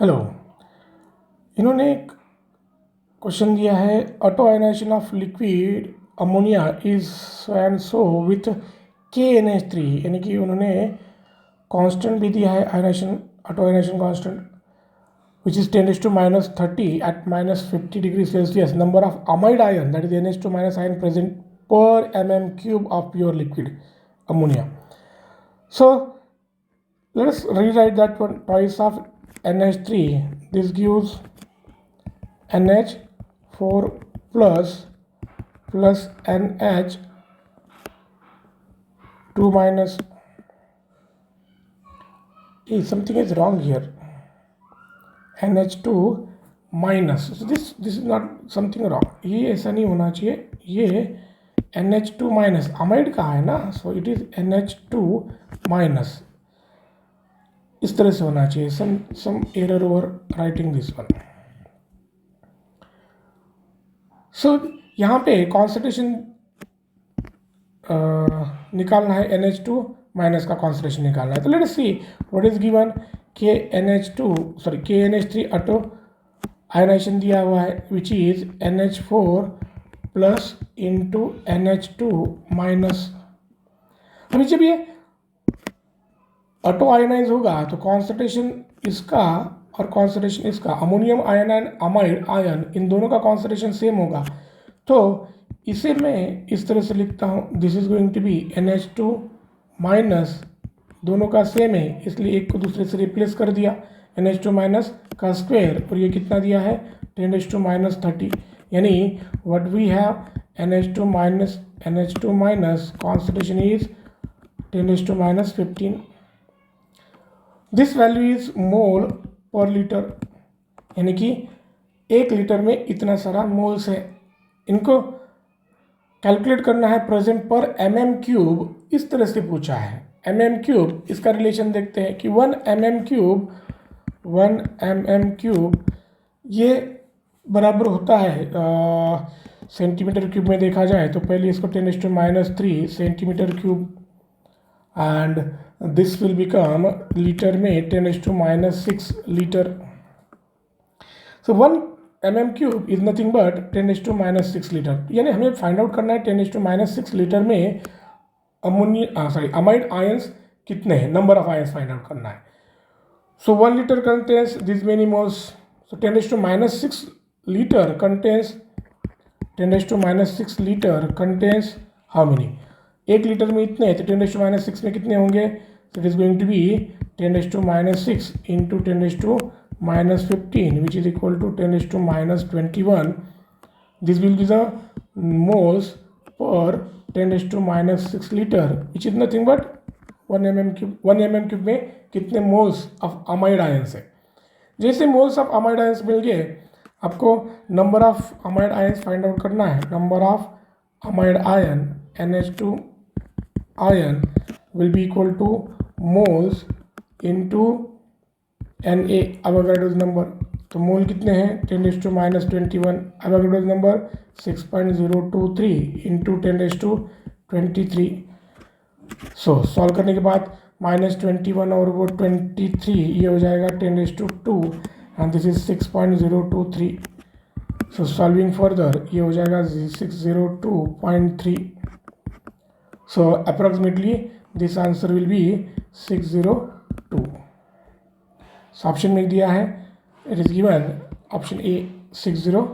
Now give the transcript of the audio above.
Hello. इन्होंने एक question दिया है, auto ionization of liquid ammonia is so and so with KNH3, यानी कि उन्होंने कांस्टेंट भी दिया है ionization, auto ionization constant which is 10⁻30 at -50 degrees Celsius. Number of amide ion, that is NH2- ion present per mm³ of pure liquid ammonia. So let us rewrite that one. Twice of NH3, this gives NH4 plus NH2 minus. Something is wrong here. NH2 minus, this is not something wrong, ये ऐसा नहीं होना चाहिए, ये NH2 minus amide का है ना, so it is NH2 minus, इस तरह से होना चाहिए. Some error over writing this one. So यहाँ पे कॉन्सेंट्रेशन निकालना है, NH2 माइनस का कॉन्सेंट्रेशन निकालना है. तो let us see what is given. KNH3 auto ionization दिया हुआ है which is NH4 plus into NH2 minus. अभी जब ये ऑटो आयनाइज होगा तो कॉन्सेंट्रेशन इसका और कॉन्सेंट्रेशन इसका, ammonium ion and amide ion, इन दोनों का कॉन्सेंट्रेशन सेम होगा. तो इसे मैं इस तरह से लिखता हूँ, this is going to be NH2 minus, दोनों का सेम है इसलिए एक को दूसरे से रिप्लेस कर दिया, NH2 माइनस का स्क्वायर, और ये कितना दिया है 10⁻30, यानी what we have NH2 minus concentration is 10⁻15. This value is mole per litre, यानी कि 1 लीटर में इतना सारा मोल्स है. इनको कैलकुलेट करना है प्रेजेंट पर mm³, इस तरह से पूछा है. mm³, इसका रिलेशन देखते हैं कि 1 mm³ ये बराबर होता है सेंटीमीटर क्यूब में देखा जाए तो पहले इसको 10⁻³ centimetre cube, and this will become litre में 10⁻6 litre. So 1 mm³ is nothing but 10⁻6 litre, यानी हमें फाइंड आउट करना है 10⁻6 लीटर में अमाइड आयंस कितने हैं, number of ions find out करना है. सो 1 litre contains this many moles, so 10⁻6 litre contains 10⁻6 litre contains how many, 1 litre में इतने, तो 10⁻6 में कितने होंगे, so it is going to be 10⁻6 into 10⁻15 which is equal to 10⁻21. This will be the moles per 10⁻6 liter which is nothing but 1 mm³ में कितने moles of amide ions है. जैसे मोल्स ऑफ अमाइड आयंस मिल गए, आपको number of amide ions find out करना है. Number of amide ion NH2 ion will be equal to moles into Na, Avogadro's number. तो मोल कितने हैं 10⁻21, Avogadro's number 6.023 into 10⁻23. So solve करने के बाद -21 और वो 23, ये हो जाएगा 10⁻2 and this is 6.023. So solving further ये हो जाएगा 602.3. So approximately this answer will be 602. So option में दिया है, it is given option A 602.